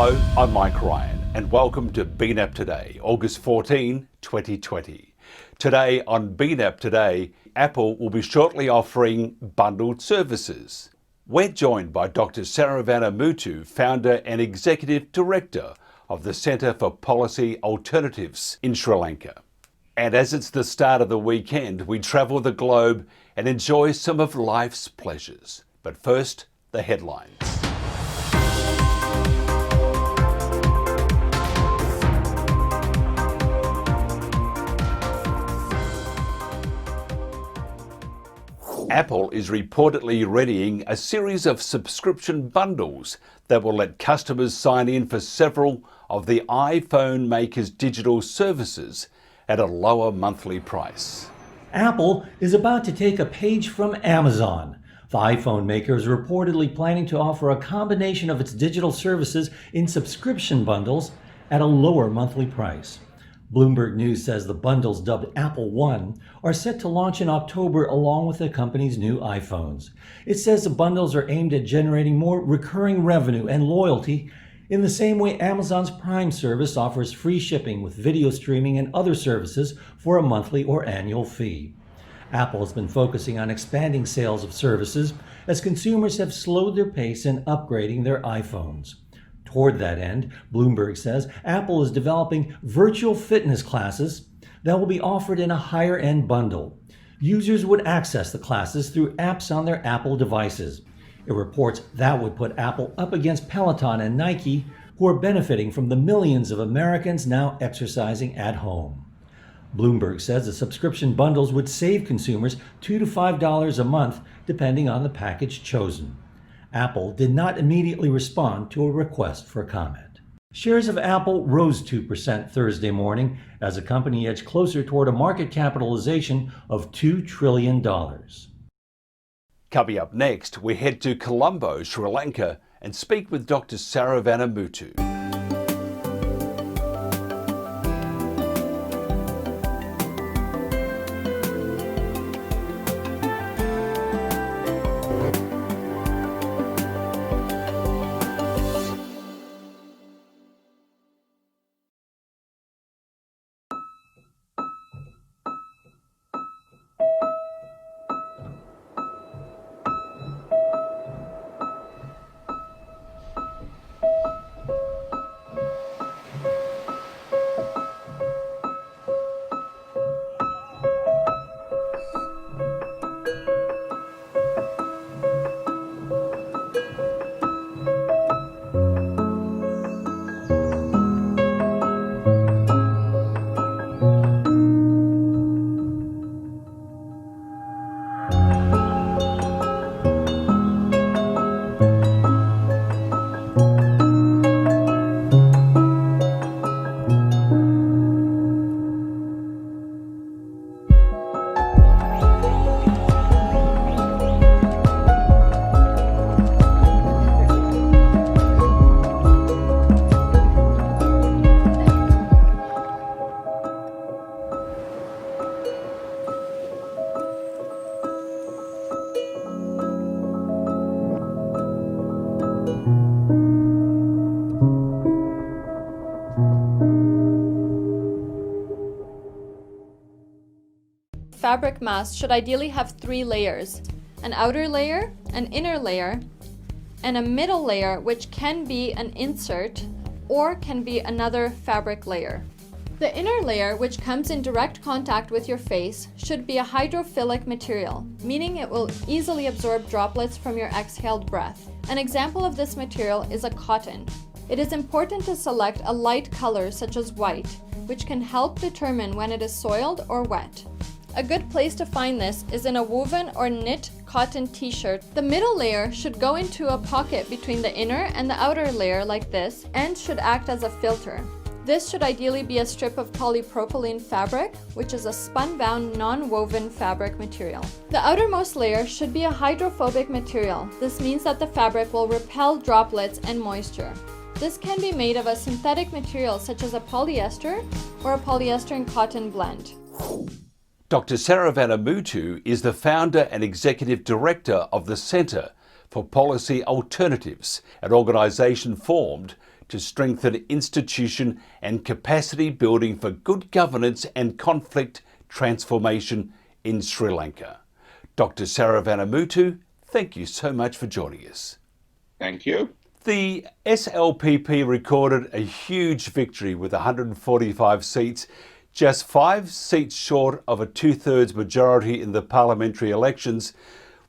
Hello, I'm Mike Ryan and welcome to BNAP Today, August 14, 2020. Today on BNAP Today, Apple will be shortly offering bundled services. We're joined by Dr. Saravanamuttu, founder and executive director of the Centre for Policy Alternatives in Sri Lanka. And as it's the start of the weekend, we travel the globe and enjoy some of life's pleasures. But first, the headlines. Apple is reportedly readying a series of subscription bundles that will let customers sign in for several of the iPhone maker's digital services at a lower monthly price. Apple is about to take a page from Amazon. The iPhone maker is reportedly planning to offer a combination of its digital services in subscription bundles at a lower monthly price. Bloomberg News says the bundles, dubbed Apple One, are set to launch in October along with the company's new iPhones. It says the bundles are aimed at generating more recurring revenue and loyalty in the same way Amazon's Prime service offers free shipping with video streaming and other services for a monthly or annual fee. Apple has been focusing on expanding sales of services as consumers have slowed their pace in upgrading their iPhones. Toward that end, Bloomberg says Apple is developing virtual fitness classes that will be offered in a higher-end bundle. Users would access the classes through apps on their Apple devices. It reports that would put Apple up against Peloton and Nike, who are benefiting from the millions of Americans now exercising at home. Bloomberg says the subscription bundles would save consumers $2 to $5 a month, depending on the package chosen. Apple did not immediately respond to a request for comment. Shares of Apple rose 2% Thursday morning as the company edged closer toward a market capitalization of $2 trillion. Coming up next, we head to Colombo, Sri Lanka, and speak with Dr. Saravanamuttu. Fabric mask should ideally have 3 layers: an outer layer, an inner layer, and a middle layer, which can be an insert or can be another fabric layer. The inner layer, which comes in direct contact with your face, should be a hydrophilic material, meaning it will easily absorb droplets from your exhaled breath. An example of this material is a cotton. It is important to select a light color such as white, which can help determine when it is soiled or wet. A good place to find this is in a woven or knit cotton t-shirt. The middle layer should go into a pocket between the inner and the outer layer like this and should act as a filter. This should ideally be a strip of polypropylene fabric, which is a spun-bound, non-woven fabric material. The outermost layer should be a hydrophobic material. This means that the fabric will repel droplets and moisture. This can be made of a synthetic material such as a polyester or a polyester and cotton blend. Dr. Saravanamuttu is the founder and executive director of the Centre for Policy Alternatives, an organisation formed to strengthen institution and capacity building for good governance and conflict transformation in Sri Lanka. Dr. Saravanamuttu, thank you so much for joining us. Thank you. The SLPP recorded a huge victory with 145 seats, just 5 seats short of a two-thirds majority in the parliamentary elections.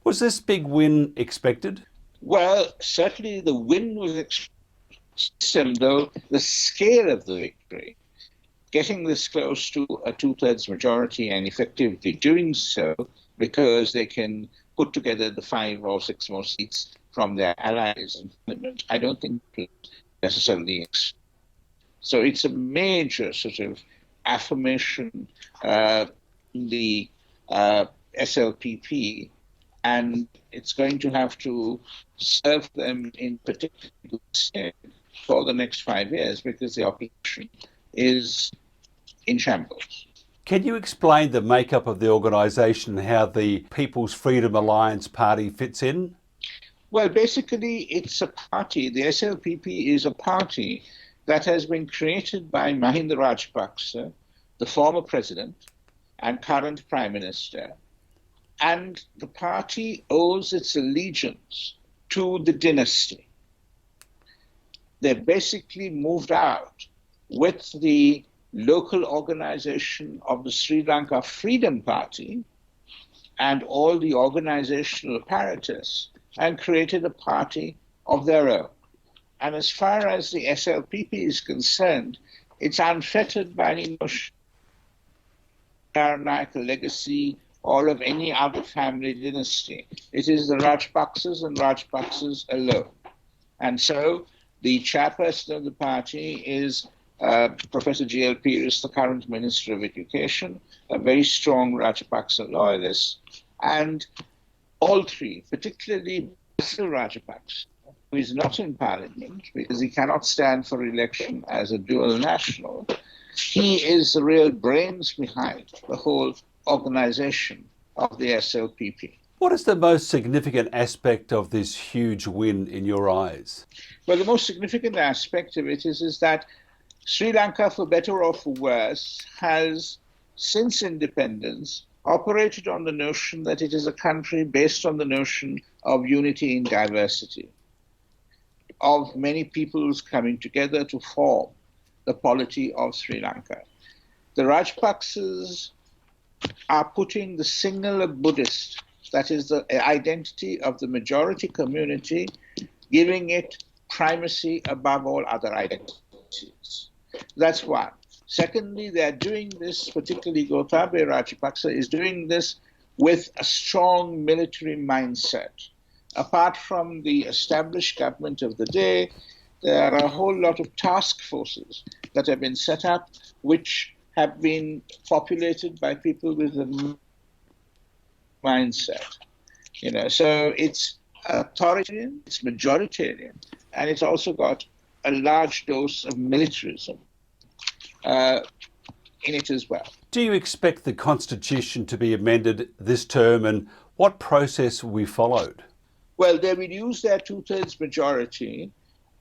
Was this big win expected? Well, certainly the win was expected, though the scale of the victory, getting this close to a two-thirds majority and effectively doing so because they can put together the 5 or 6 more seats from their allies in parliament, I don't think it was necessarily. So it's a major sort of affirmation in the SLPP, and it's going to have to serve them in particular good stead for the next 5 years because the opposition is in shambles. Can you explain the makeup of the organisation and how the People's Freedom Alliance Party fits in? Well, basically, it's a party. The SLPP is a party that has been created by Mahindra Rajapaksa, the former president and current Prime Minister. And the party owes its allegiance to the dynasty. They basically moved out with the local organization of the Sri Lanka Freedom Party and all the organizational apparatus and created a party of their own. And as far as the SLPP is concerned, it's unfettered by any notion of legacy or of any other family dynasty. It is the Rajapaksas and Rajapaksas alone. And so the chairperson of the party is Professor G.L. Pires, the current Minister of Education, a very strong Rajapaksa loyalist, and all three, particularly Basil Rajapaksa, who is not in parliament because he cannot stand for election as a dual national, he is the real brains behind the whole organization of the SLPP. What is the most significant aspect of this huge win in your eyes? Well, the most significant aspect of it is that Sri Lanka, for better or for worse, has, since independence, operated on the notion that it is a country based on the notion of unity in diversity, of many peoples coming together to form the polity of Sri Lanka. The Rajapaksas are putting the singular Buddhist, that is the identity of the majority community, giving it primacy above all other identities. That's one. Secondly, they're doing this, particularly Gotabaya Rajapaksa is doing this with a strong military mindset. Apart from the established government of the day, there are a whole lot of task forces that have been set up, which have been populated by people with a mindset. So it's authoritarian, it's majoritarian, and it's also got a large dose of militarism in it as well. Do you expect the Constitution to be amended this term, and what process will be followed? Well, they will use their two-thirds majority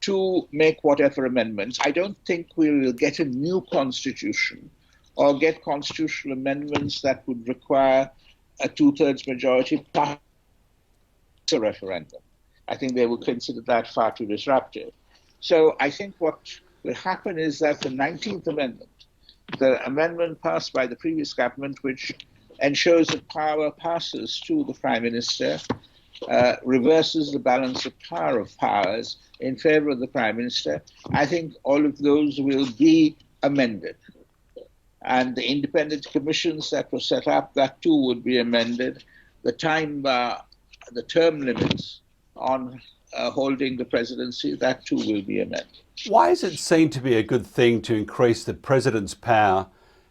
to make whatever amendments. I don't think we will get a new constitution or get constitutional amendments that would require a two-thirds majority plus a referendum. I think they will consider that far too disruptive. So I think what will happen is that the 19th Amendment, the amendment passed by the previous government, which ensures that power passes to the Prime Minister, reverses the balance of power of powers in favor of the Prime Minister. I think all of those will be amended. And the independent commissions that were set up, that too would be amended. The the term limits on holding the presidency, that too will be amended. Why is it seen to be a good thing to increase the president's power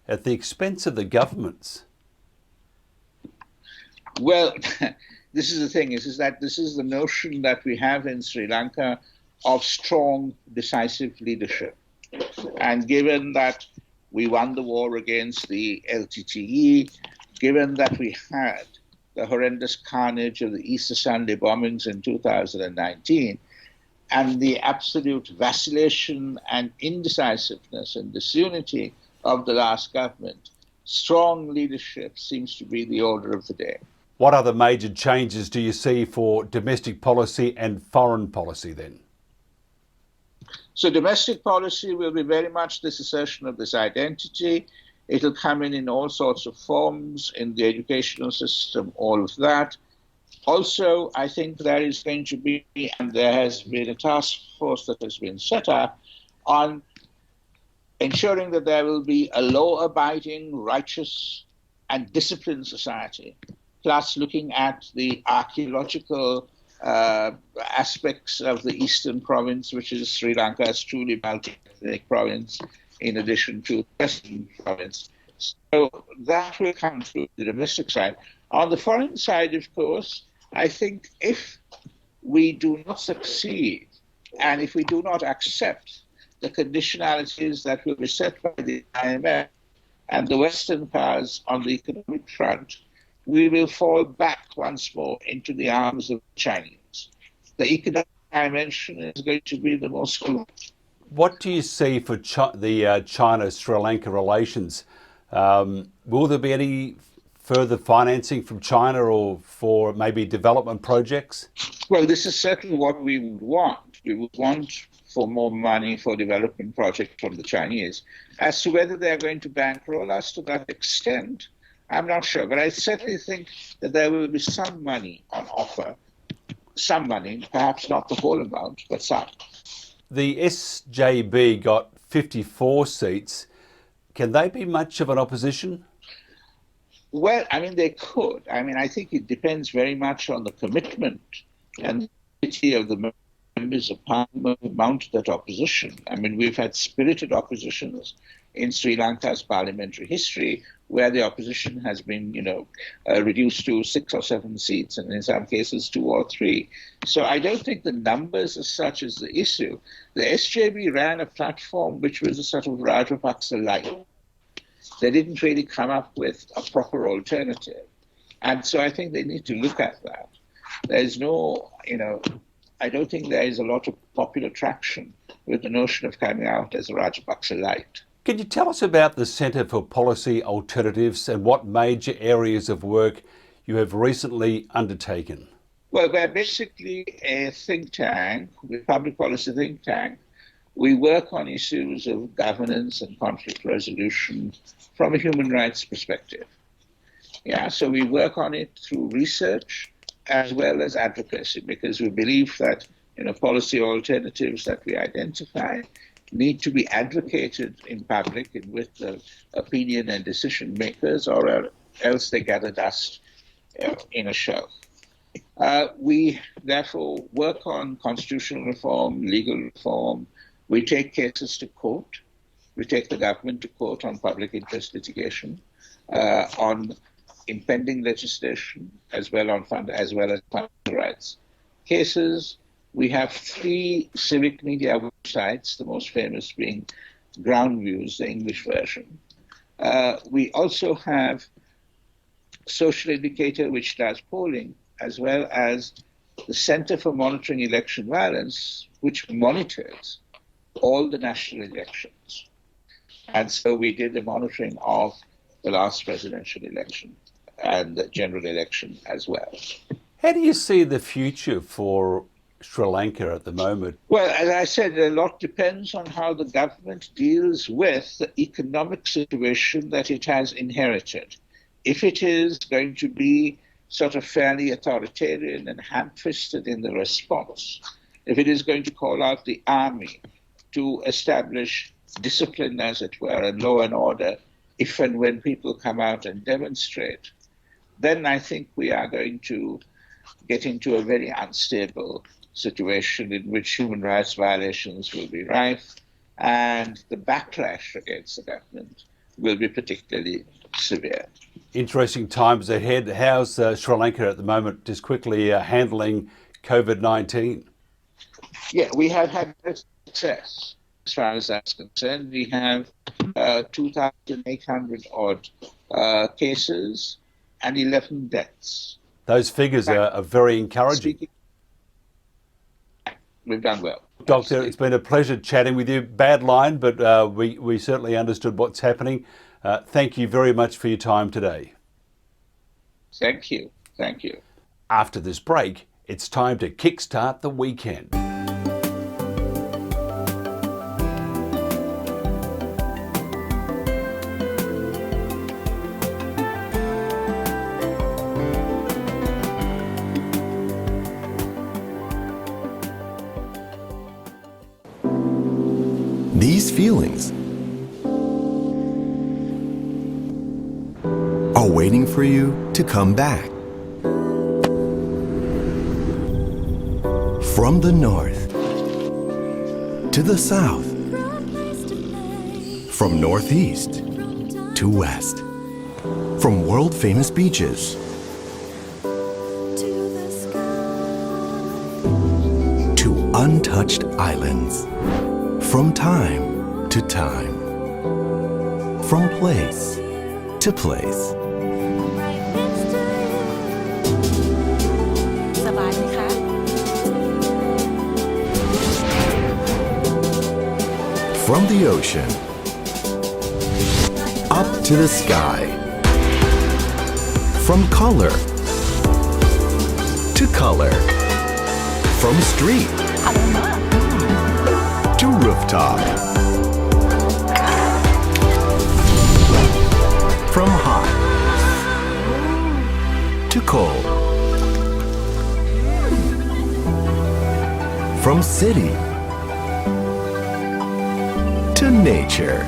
at the expense of the government's? Well, this is the thing, is that this is the notion that we have in Sri Lanka of strong, decisive leadership. And given that we won the war against the LTTE, given that we had the horrendous carnage of the Easter Sunday bombings in 2019, and the absolute vacillation and indecisiveness and disunity of the last government, strong leadership seems to be the order of the day. What other major changes do you see for domestic policy and foreign policy then? So domestic policy will be very much this assertion of this identity. It'll come in all sorts of forms, in the educational system, all of that. Also, I think there is going to be, and there has been a task force that has been set up on ensuring that there will be a law-abiding, righteous, and disciplined society, plus looking at the archaeological aspects of the eastern province, which is Sri Lanka's truly multi-ethnic province, in addition to the western province. So that will come through the domestic side. On the foreign side, of course, I think if we do not succeed and if we do not accept the conditionalities that will be set by the IMF and the Western powers on the economic front, we will fall back once more into the arms of the Chinese. The economic dimension is going to be the most corrupt. What do you see for the China-Sri Lanka relations? Will there be any further financing from China or for maybe development projects? Well, this is certainly what we would want. We would want for more money for development projects from the Chinese. As to whether they're going to bankroll us to that extent, I'm not sure. But I certainly think that there will be some money on offer. Some money, perhaps not the whole amount, but some. The SJB got 54 seats. Can they be much of an opposition? Well, I mean, they could. I mean, I think it depends very much on the commitment and the ability of the members of parliament to mount that opposition. I mean, we've had spirited oppositions in Sri Lanka's parliamentary history where the opposition has been, reduced to 6 or 7 seats and in some cases 2 or 3. So I don't think the numbers as such is the issue. The SJB ran a platform which was a sort of Rajapaksa light. They didn't really come up with a proper alternative. And so I think they need to look at that. There's no, I don't think there is a lot of popular traction with the notion of coming out as a Rajapaksa light. Can you tell us about the Centre for Policy Alternatives and what major areas of work you have recently undertaken? Well, we're basically a think tank, a public policy think tank. We work on issues of governance and conflict resolution from a human rights perspective. So we work on it through research as well as advocacy, because we believe that policy alternatives that we identify need to be advocated in public and with the opinion and decision makers, or else they gather dust in a shelf. We therefore work on constitutional reform, legal reform. We take cases to court. We take the government to court on public interest litigation, on impending legislation, as well as fundamental rights cases. We have 3 civic media websites, the most famous being Ground Views, the English version. We also have Social Indicator, which does polling, as well as the Center for Monitoring Election Violence, which monitors all the national elections. And so we did the monitoring of the last presidential election and the general election as well. How do you see the future for Sri Lanka at the moment? Well, as I said, a lot depends on how the government deals with the economic situation that it has inherited. If it is going to be sort of fairly authoritarian and ham-fisted in the response, if it is going to call out the army to establish discipline, as it were, and law and order, if and when people come out and demonstrate, then I think we are going to get into a very unstable situation in which human rights violations will be rife and the backlash against the government will be particularly severe. Interesting times ahead. How's Sri Lanka at the moment, just quickly handling COVID-19? Yeah, we have had success as far as that's concerned. We have 2,800 odd cases and 11 deaths. Those figures are very encouraging. We've done well. Doctor, it's been a pleasure chatting with you. Bad line, but we certainly understood what's happening. Thank you very much for your time today. Thank you. Thank you. After this break, it's time to kickstart the weekend. These feelings are waiting for you to come back. From the north to the south, from northeast to west, from world-famous beaches to untouched islands. From time to time, from place to place. From the ocean up to the sky. From color to color. From street to rooftop. From hot to cold. From city to nature.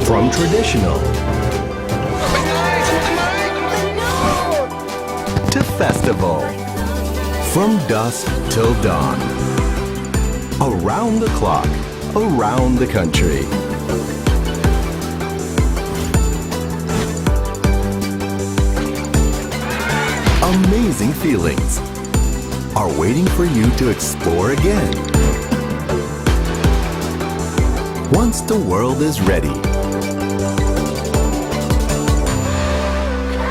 From traditional to festival. From dusk till dawn. Around the clock, around the country. Amazing feelings are waiting for you to explore again. Once the world is ready.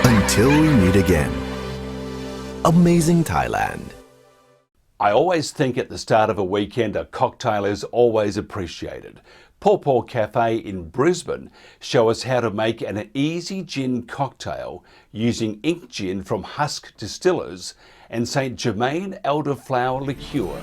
Until we meet again. Amazing Thailand. I always think at the start of a weekend a cocktail is always appreciated. Pawpaw Cafe in Brisbane show us how to make an easy gin cocktail using ink gin from Husk Distillers and St. Germain Elderflower Liqueur.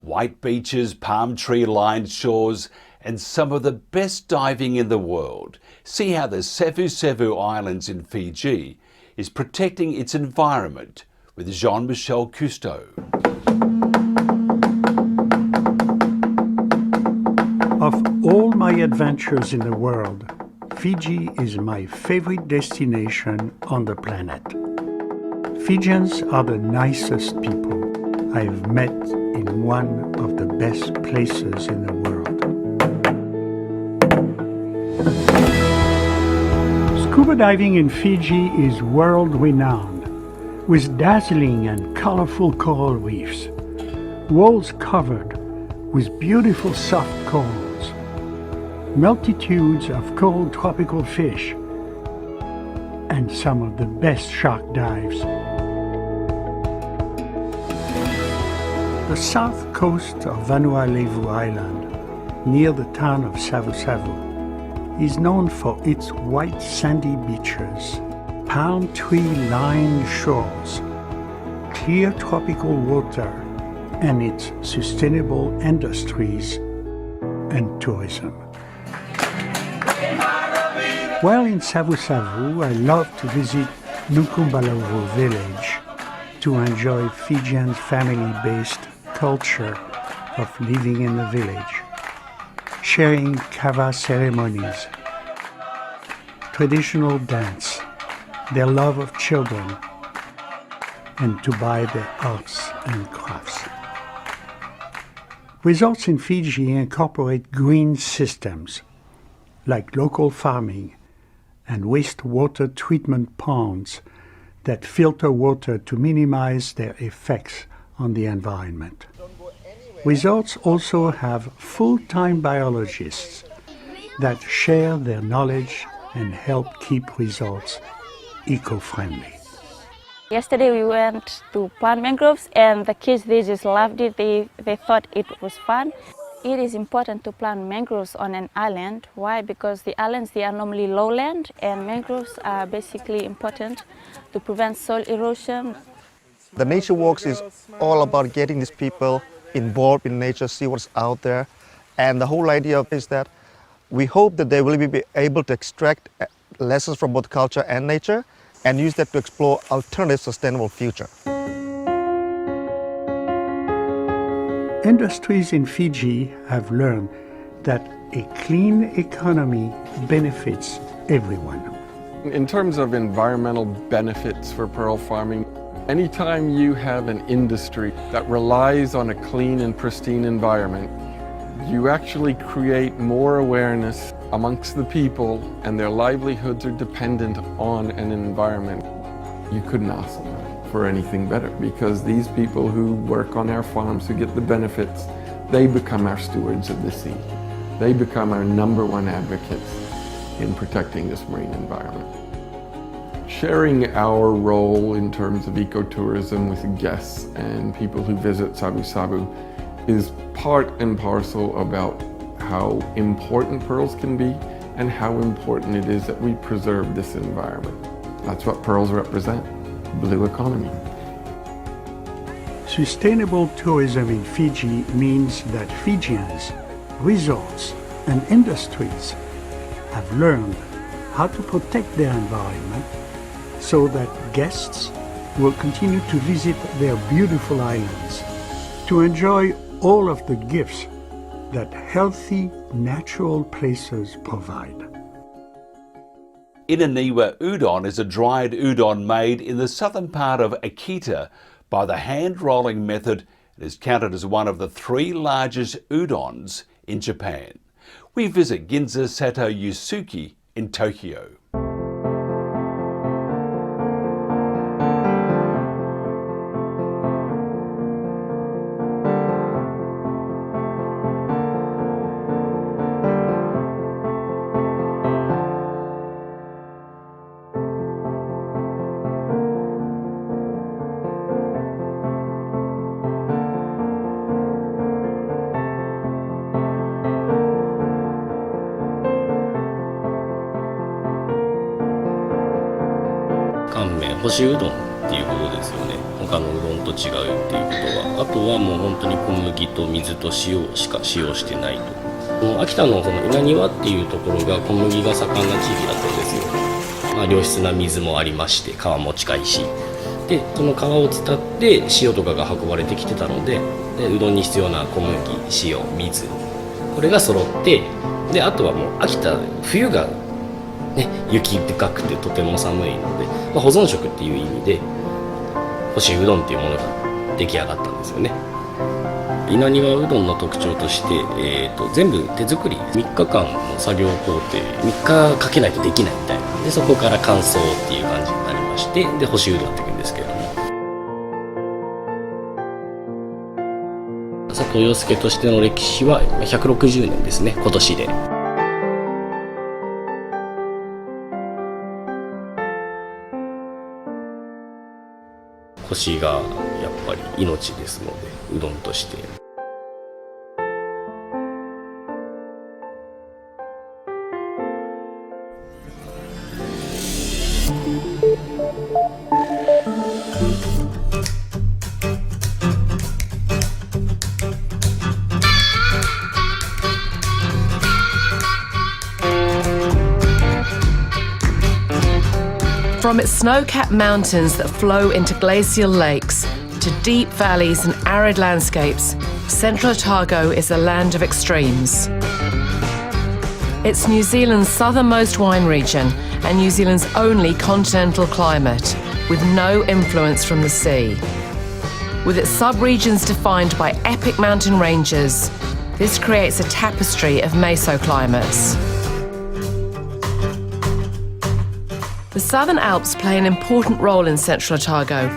White beaches, palm tree lined shores and some of the best diving in the world. See how the Sevu Sevu Islands in Fiji is protecting its environment with Jean-Michel Cousteau. Of all my adventures in the world, Fiji is my favorite destination on the planet. Fijians are the nicest people I have met in one of the best places in the world. Scuba diving in Fiji is world-renowned, with dazzling and colorful coral reefs, walls covered with beautiful soft corals, multitudes of coral tropical fish, and some of the best shark dives. The south coast of Vanuatu Island, near the town of Savu Savu, is known for its white sandy beaches, palm tree-lined shores, clear tropical water, and its sustainable industries and tourism. While in Savu Savu, I love to visit Nukumbalauru village to enjoy Fijian family-based culture of living in the village, sharing kava ceremonies, traditional dance, their love of children, and to buy their arts and crafts. Resorts in Fiji incorporate green systems like local farming and wastewater treatment ponds that filter water to minimize their effects on the environment. Resorts also have full-time biologists that share their knowledge and help keep resorts eco-friendly. Yesterday we went to plant mangroves and the kids, they just loved it. They thought it was fun. It is important to plant mangroves on an island. Why? Because the islands, they are normally lowland and mangroves are basically important to prevent soil erosion. The nature walks is all about getting these people involved in nature, see what's out there. And the whole idea is that we hope that they will be able to extract lessons from both culture and nature and use that to explore alternative sustainable future. Industries in Fiji have learned that a clean economy benefits everyone. In terms of environmental benefits for pearl farming, anytime you have an industry that relies on a clean and pristine environment, you actually create more awareness amongst the people, and their livelihoods are dependent on an environment. You couldn't ask for anything better, because these people who work on our farms, who get the benefits, they become our stewards of the sea. They become our #1 advocates in protecting this marine environment. Sharing our role in terms of ecotourism with guests and people who visit Sabu Sabu is part and parcel about how important pearls can be and how important it is that we preserve this environment. That's what pearls represent, blue economy. Sustainable tourism in Fiji means that Fijians, resorts, and industries have learned how to protect their environment so that guests will continue to visit their beautiful islands to enjoy all of the gifts that healthy, natural places provide. Inaniwa udon is a dried udon made in the southern part of Akita by the hand-rolling method. It is counted as one of the 3 largest udons in Japan. We visit Ginza Sato Yusuke in Tokyo.干しうどんっていうことですよね。他のうどんと違うっていうことは、あとはもう本当に小麦と水と塩しか使用してないと。秋田のその稲庭っていうところが小麦が盛んな地域だったんですよ。良質な水もありまして、川も近いし、でその川を伝って塩とかが運ばれてきてたので、うどんに必要な小麦、塩、水、これが揃って、であとはもう秋田冬がね、雪深くてとても寒いので、保存食っていう意味で干しうどんっていうものが出来上がったんですよね。稲庭うどんの特徴として、全部手作り、3日間の作業工程、3日かけないとできないみたいなで、そこから乾燥っていう感じになりまして、で干しうどんっていうんですけれども、佐藤陽介としての歴史は160年ですね、今年で。干しがやっぱり命ですので、うどんとして。From its snow-capped mountains that flow into glacial lakes to deep valleys and arid landscapes, Central Otago is a land of extremes. It's New Zealand's southernmost wine region and New Zealand's only continental climate, with no influence from the sea. with its subregions defined by epic mountain ranges. This creates a tapestry of mesoclimates. The Southern Alps play an important role in Central Otago,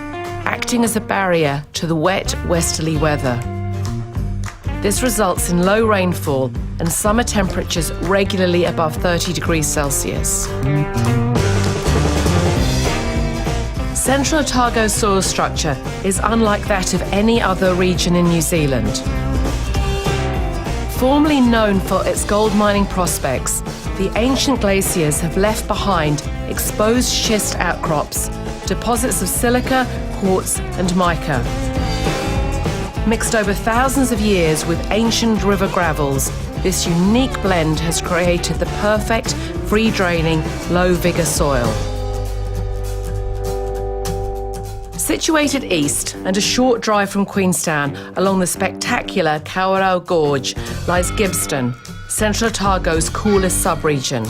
acting as a barrier to the wet, westerly weather. This results in low rainfall and summer temperatures regularly above 30 degrees Celsius. Central Otago's soil structure is unlike that of any other region in New Zealand. Formerly known for its gold mining prospects, the ancient glaciers have left behind exposed schist outcrops, deposits of silica, quartz and mica. Mixed over thousands of years with ancient river gravels, this unique blend has created the perfect, free-draining, low-vigour soil. Situated east and a short drive from Queenstown along the spectacular Kawerau Gorge lies Gibbston, Central Otago's coolest subregion.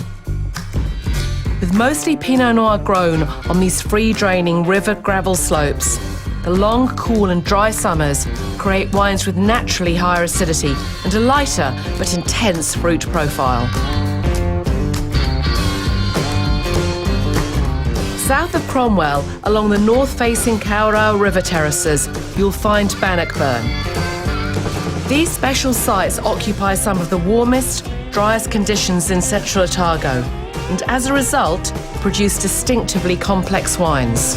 With mostly Pinot Noir grown on these free-draining river gravel slopes, the long, cool and dry summers create wines with naturally higher acidity and a lighter but intense fruit profile. South of Cromwell, along the north-facing Kawerau River terraces, you'll find Bannockburn. These special sites occupy some of the warmest, driest conditions in Central Otago, and as a result, produce distinctively complex wines.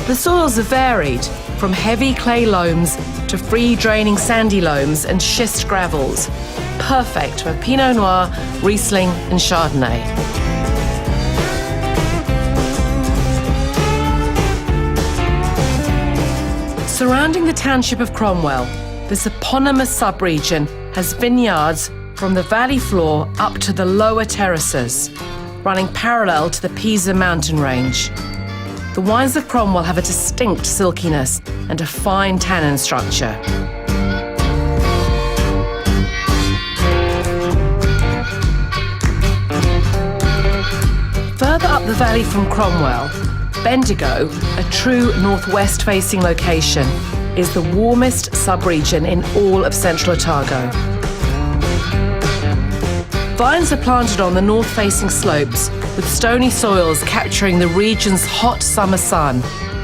The soils are varied, from heavy clay loams to free-draining sandy loams and schist gravels, perfect for Pinot Noir, Riesling and Chardonnay. Surrounding the township of Cromwell, this eponymous subregion has vineyards from the valley floor up to the lower terraces, running parallel to the Pisa mountain range. The wines of Cromwell have a distinct silkiness and a fine tannin structure. Further up the valley from Cromwell, Bendigo, a true northwest-facing location, is the warmest subregion in all of Central Otago. Vines are planted on the north-facing slopes, with stony soils capturing the region's hot summer sun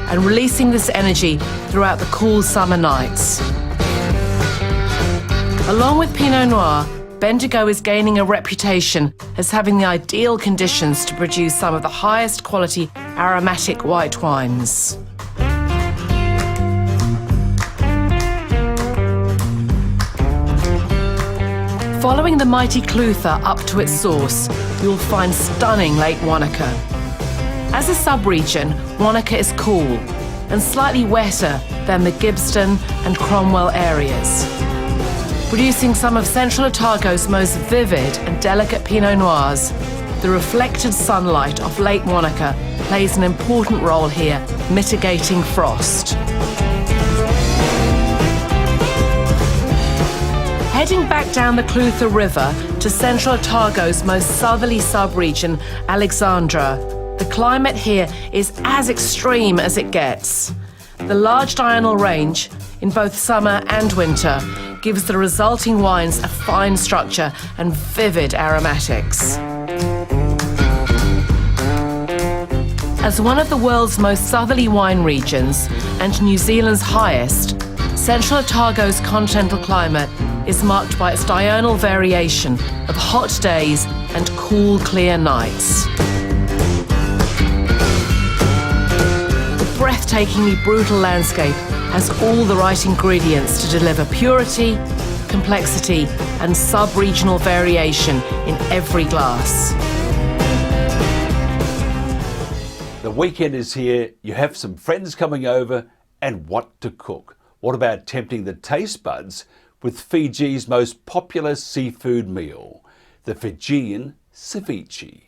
and releasing this energy throughout the cool summer nights. Along with Pinot Noir, Bendigo is gaining a reputation as having the ideal conditions to produce some of the highest quality aromatic white wines. Following the mighty Clutha up to its source, you'll find stunning Lake Wanaka. As a sub-region, Wanaka is cool and slightly wetter than the Gibbston and Cromwell areas, producing some of Central Otago's most vivid and delicate Pinot Noirs. The reflected sunlight of Lake Wanaka plays an important role here, mitigating frost. Heading back down the Clutha River to Central Otago's most southerly sub-region, Alexandra, the climate here is as extreme as it gets. The large diurnal range, in both summer and winter, gives the resulting wines a fine structure and vivid aromatics. As one of the world's most southerly wine regions and New Zealand's highest, Central Otago's continental climate is marked by its diurnal variation of hot days and cool, clear nights. The breathtakingly brutal landscape has all the right ingredients to deliver purity, complexity, and sub-regional variation in every glass. The weekend is here, you have some friends coming over, and what to cook? What about tempting the taste buds with Fiji's most popular seafood meal, the Fijian ceviche?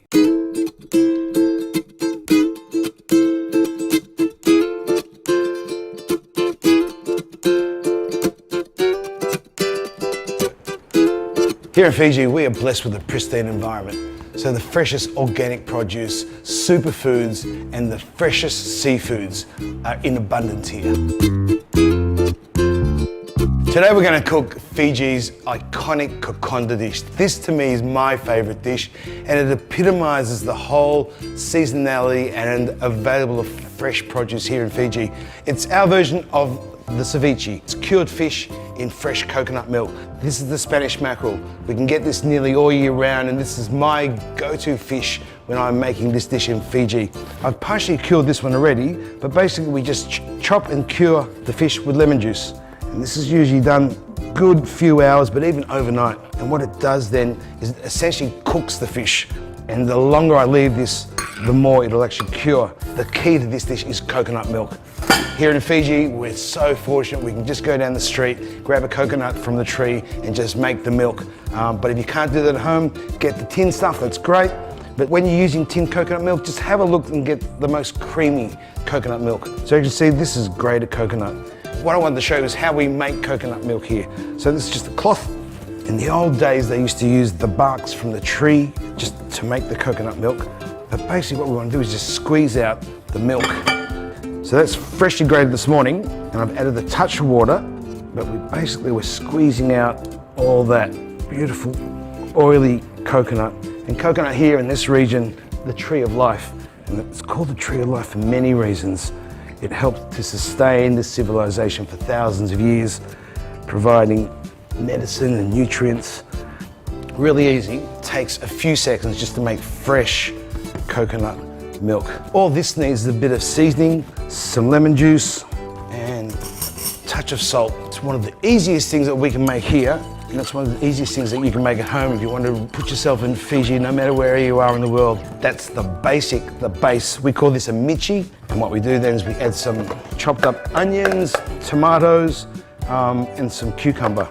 Here in Fiji, we are blessed with a pristine environment. So the freshest organic produce, superfoods, and the freshest seafoods are in abundance here. Today we're going to cook Fiji's iconic kokonda dish. This to me is my favourite dish, and it epitomises the whole seasonality and available of fresh produce here in Fiji. It's our version of the ceviche. It's cured fish in fresh coconut milk. This is the Spanish mackerel. We can get this nearly all year round, and this is my go-to fish when I'm making this dish in Fiji. I've partially cured this one already, but basically we just chop and cure the fish with lemon juice. And this is usually done good few hours, but even overnight. And what it does then is it essentially cooks the fish. And the longer I leave this, the more it'll actually cure. The key to this dish is coconut milk. Here in Fiji, we're so fortunate we can just go down the street, grab a coconut from the tree and just make the milk. But if you can't do that at home, get the tin stuff, that's great. But when you're using tin coconut milk, just have a look and get the most creamy coconut milk. So you can see this is grated coconut. What I wanted to show you is how we make coconut milk here. So this is just a cloth. In the old days, they used to use the barks from the tree just to make the coconut milk. But basically what we want to do is just squeeze out the milk. So that's freshly grated this morning, and I've added a touch of water, but we're squeezing out all that beautiful oily coconut. And coconut here in this region, the tree of life. And it's called the tree of life for many reasons. It helped to sustain this civilization for thousands of years, providing medicine and nutrients. Really easy. It takes a few seconds just to make fresh coconut milk. All this needs is a bit of seasoning, some lemon juice, and a touch of salt. It's one of the easiest things that we can make here, and it's one of the easiest things that you can make at home if you want to put yourself in Fiji, no matter where you are in the world. That's the base. We call this a michi, and what we do then is we add some chopped up onions, tomatoes, and some cucumber.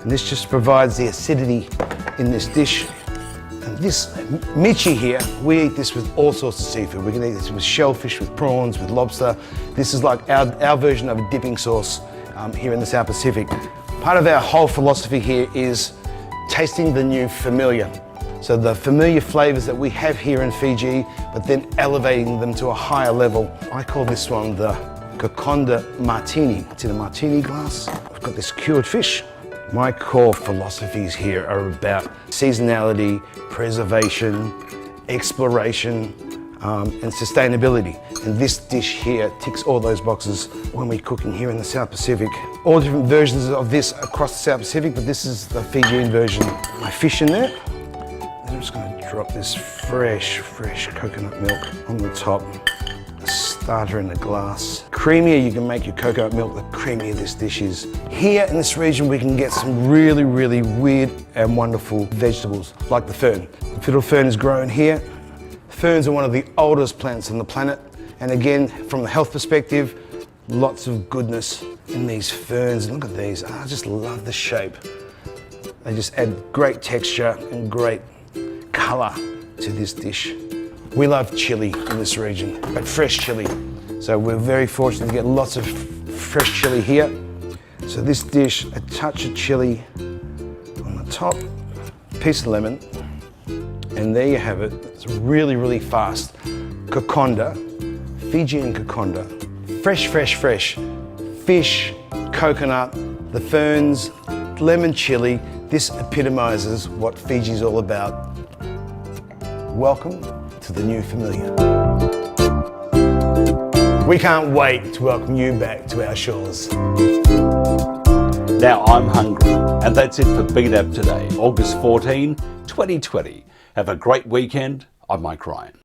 And this just provides the acidity in this dish. And this michi here, we eat this with all sorts of seafood. We can eat this with shellfish, with prawns, with lobster. This is like our version of a dipping sauce here in the South Pacific. Part of our whole philosophy here is tasting the new familiar. So the familiar flavors that we have here in Fiji, but then elevating them to a higher level. I call this one the kokonda martini. It's in a martini glass. I've got this cured fish. My core philosophies here are about seasonality, preservation, exploration, and sustainability. And this dish here ticks all those boxes when we're cooking here in the South Pacific. All different versions of this across the South Pacific, but this is the Fijian version. My fish in there. Then I'm just going to drop this fresh coconut milk on the top. A starter in a glass. Creamier you can make your coconut milk, the creamier this dish is. Here in this region we can get some really weird and wonderful vegetables, like the fern. The fiddle fern is grown here. Ferns are one of the oldest plants on the planet, and again, from the health perspective, lots of goodness in these ferns. And look at these, I just love the shape. They just add great texture and great colour to this dish. We love chili in this region, but fresh chili. So we're very fortunate to get lots of fresh chili here. So this dish, a touch of chili on the top, piece of lemon, and there you have it. It's really fast. Kokonda, Fijian kokonda. Fresh. Fish, coconut, the ferns, lemon chili. This epitomizes what Fiji's all about. Welcome to the new familiar. We can't wait to welcome you back to our shores. Now I'm hungry, and that's it for BNAP Today, August 14, 2020. Have a great weekend. I'm Mike Ryan.